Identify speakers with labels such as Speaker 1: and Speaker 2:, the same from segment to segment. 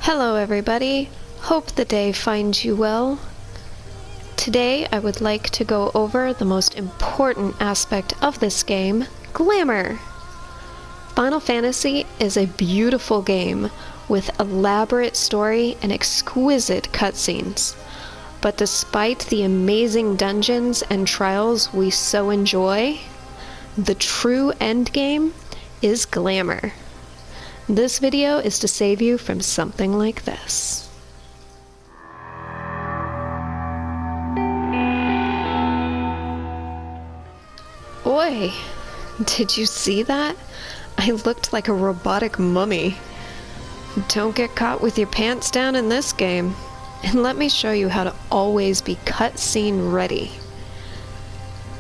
Speaker 1: Hello everybody, hope the day finds you well. Today I would like to go over the most important aspect of this game, glamour. Final Fantasy is a beautiful game with elaborate story and exquisite cutscenes. But despite the amazing dungeons and trials we so enjoy, the true endgame is glamour. This video is to save you from something like this. Oi! Did you see that? I looked like a robotic mummy. Don't get caught with your pants down in this game. And let me show you how to always be cutscene ready.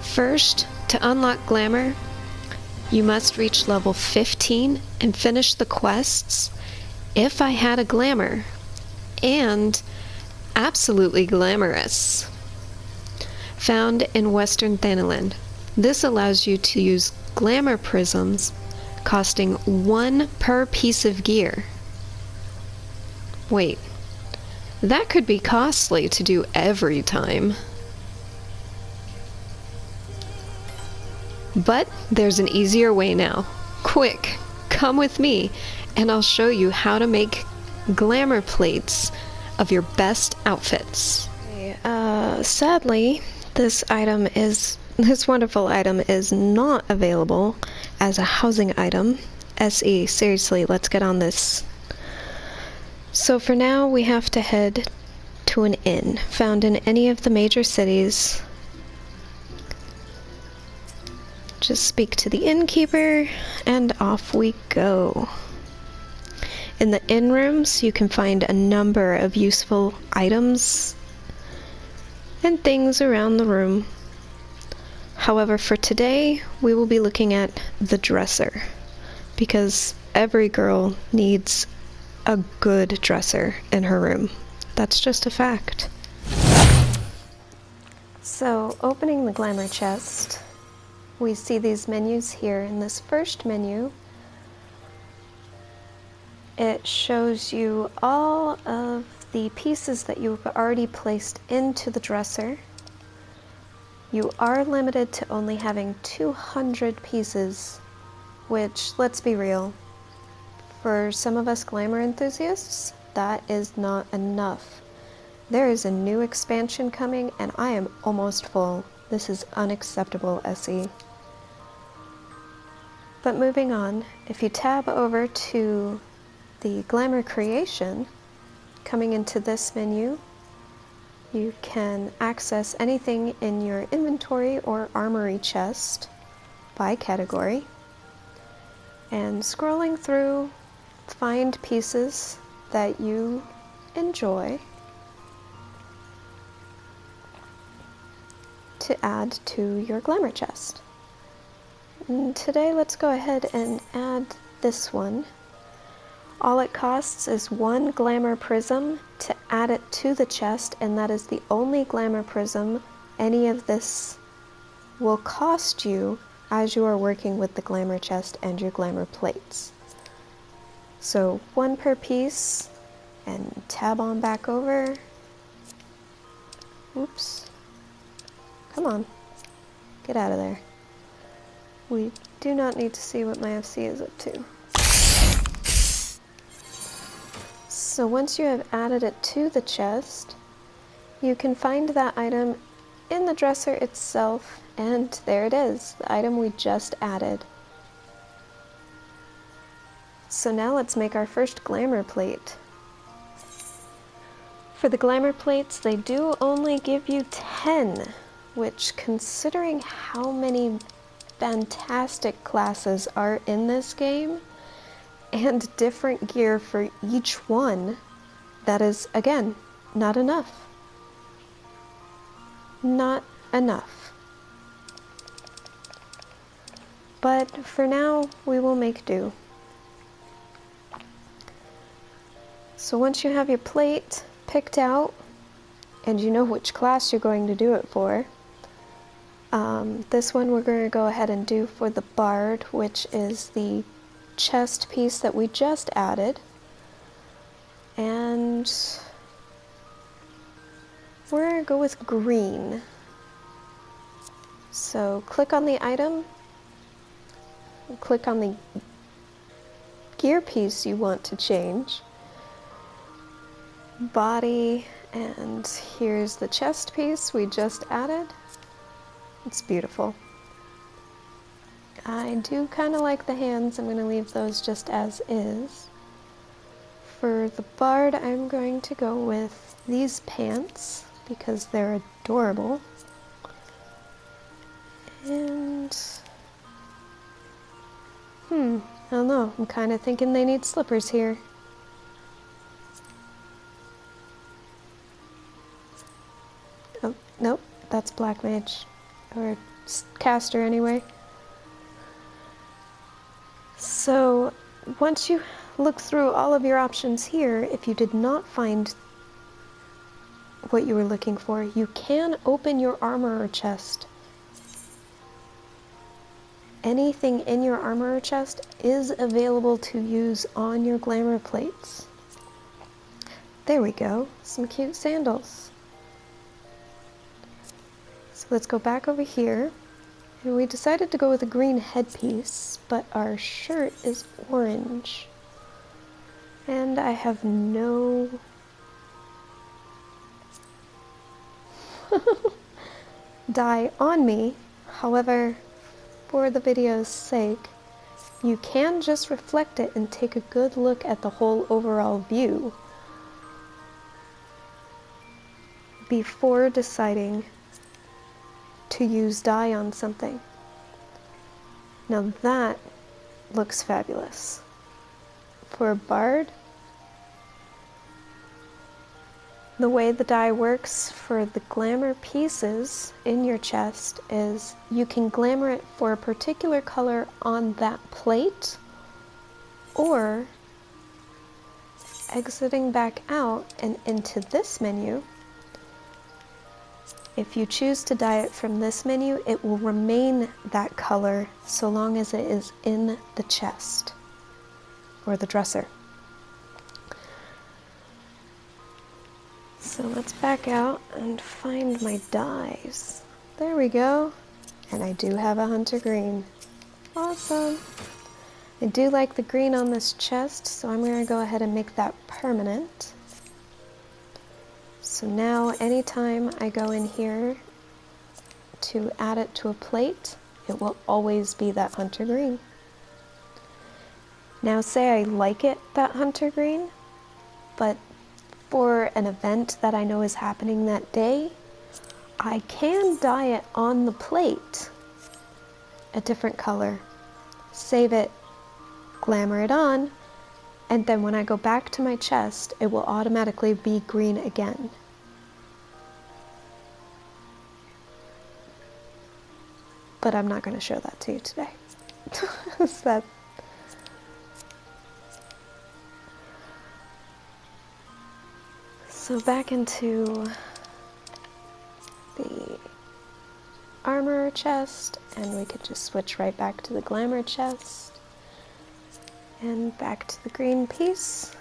Speaker 1: First, to unlock glamour, you must reach level 15 and finish the quests, If I Had a Glamour, and Absolutely Glamorous, found in Western Thanaland. This allows you to use glamour prisms costing 1 per piece of gear. Wait, that could be costly to do every time. But there's an easier way now. Quick, come with me, and I'll show you how to make glamour plates of your best outfits. Sadly, this wonderful item is not available as a housing item. SE, seriously, let's get on this. So for now, we have to head to an inn found in any of the major cities. Just speak to the innkeeper, and off we go. In the inn rooms, you can find a number of useful items and things around the room. However, for today, we will be looking at the dresser, because every girl needs a good dresser in her room. That's just a fact. So, opening the glamour chest, we see these menus here. In this first menu, it shows you all of the pieces that you've already placed into the dresser. You are limited to only having 200 pieces, which, let's be real, for some of us glamour enthusiasts, that is not enough. There is a new expansion coming, and I am almost full. This is unacceptable, SE. But moving on, if you tab over to the Glamour Creation, coming into this menu, you can access anything in your inventory or armory chest by category. And scrolling through, find pieces that you enjoy to add to your glamour chest. And today, let's go ahead and add this one. All it costs is 1 glamour prism to add it to the chest, and that is the only glamour prism any of this will cost you as you are working with the glamour chest and your glamour plates. So 1 per piece, and tab on back over. Oops. Come on. Get out of there. We do not need to see what my FC is up to. So once you have added it to the chest, you can find that item in the dresser itself, and there it is, the item we just added. So now let's make our first glamour plate. For the glamour plates, they do only give you 10, which, considering how many fantastic classes are in this game, and different gear for each one, that is, again, not enough. Not enough. But for now, we will make do. So once you have your plate picked out, and you know which class you're going to do it for, this one we're going to go ahead and do for the Bard, which is the chest piece that we just added. And we're going to go with green. So click on the item, click on the gear piece you want to change, body, and here's the chest piece we just added. It's beautiful. I do kind of like the hands. I'm going to leave those just as is. For the bard, I'm going to go with these pants because they're adorable. And I don't know, I'm kind of thinking they need slippers here. Oh, nope, that's Black Mage, or caster anyway. So once you look through all of your options here, if you did not find what you were looking for, you can open your armor chest. Anything in your armor chest is available to use on your glamour plates. There we go, some cute sandals. So let's go back over here. And we decided to go with a green headpiece, but our shirt is orange. And I have no dye on me. However, for the video's sake, you can just reflect it and take a good look at the whole overall view before deciding to use dye on something. Now that looks fabulous. For a bard, the way the dye works for the glamour pieces in your chest is you can glamour it for a particular color on that plate, or exiting back out and into this menu. If you choose to dye it from this menu, it will remain that color so long as it is in the chest or the dresser. So let's back out and find my dyes. There we go. And I do have a hunter green. Awesome. I do like the green on this chest, so I'm going to go ahead and make that permanent. So now anytime I go in here to add it to a plate, it will always be that hunter green. Now say I like it, that hunter green, but for an event that I know is happening that day, I can dye it on the plate a different color, save it, glamour it on, and then when I go back to my chest, it will automatically be green again. But I'm not going to show that to you today. So back into the armor chest, and we could just switch right back to the glamour chest. And back to the green piece.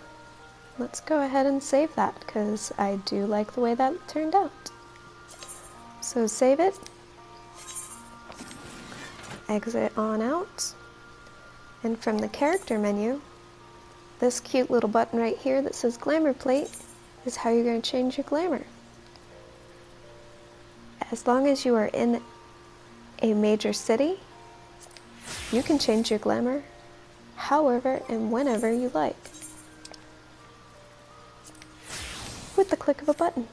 Speaker 1: Let's go ahead and save that, because I do like the way that turned out. So save it. Exit on out. And from the character menu, this cute little button right here that says Glamour Plate is how you're going to change your glamour. As long as you are in a major city, you can change your glamour however and whenever you like, with the click of a button.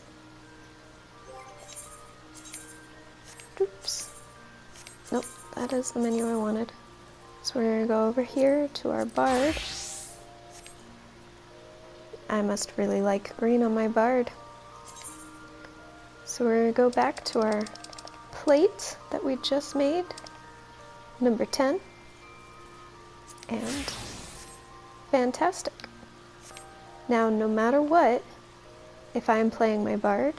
Speaker 1: Oops. Nope, that is the menu I wanted. So we're going to go over here to our bard. I must really like green on my bard. So we're going to go back to our plate that we just made, number 10, and fantastic. Now, no matter what, if I'm playing my bard,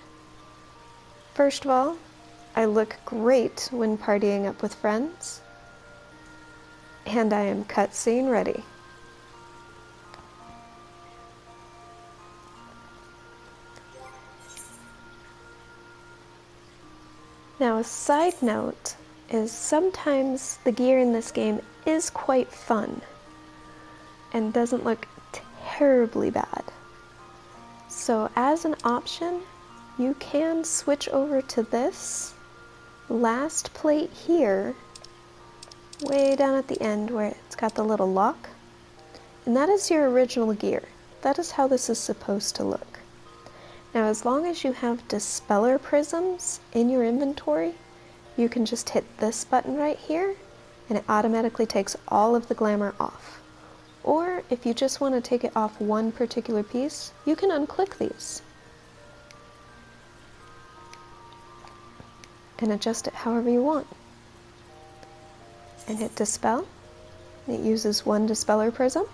Speaker 1: first of all, I look great when partying up with friends, and I am cutscene ready. Now, a side note is sometimes the gear in this game is quite fun and doesn't look terribly bad. So as an option, you can switch over to this last plate here, way down at the end where it's got the little lock, and that is your original gear. That is how this is supposed to look. Now, as long as you have dispeller prisms in your inventory, you can just hit this button right here and it automatically takes all of the glamour off. Or if you just want to take it off one particular piece, you can unclick these and adjust it however you want. And hit dispel. It uses one dispeller prism.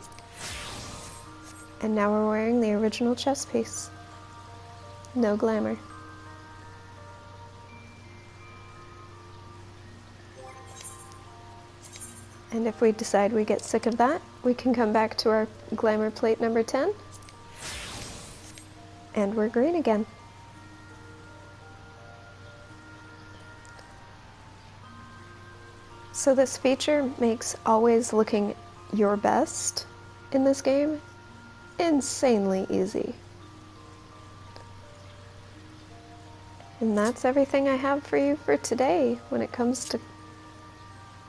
Speaker 1: And now we're wearing the original chest piece. No glamour. And if we decide we get sick of that, we can come back to our glamour plate number 10. And we're green again. So this feature makes always looking your best in this game insanely easy. And that's everything I have for you for today when it comes to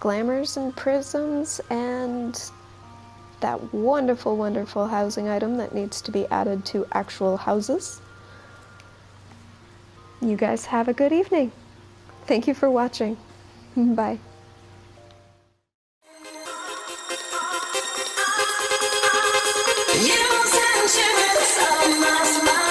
Speaker 1: glamours and prisms and that wonderful, wonderful housing item that needs to be added to actual houses. You guys have a good evening. Thank you for watching. Bye.
Speaker 2: You sent you so much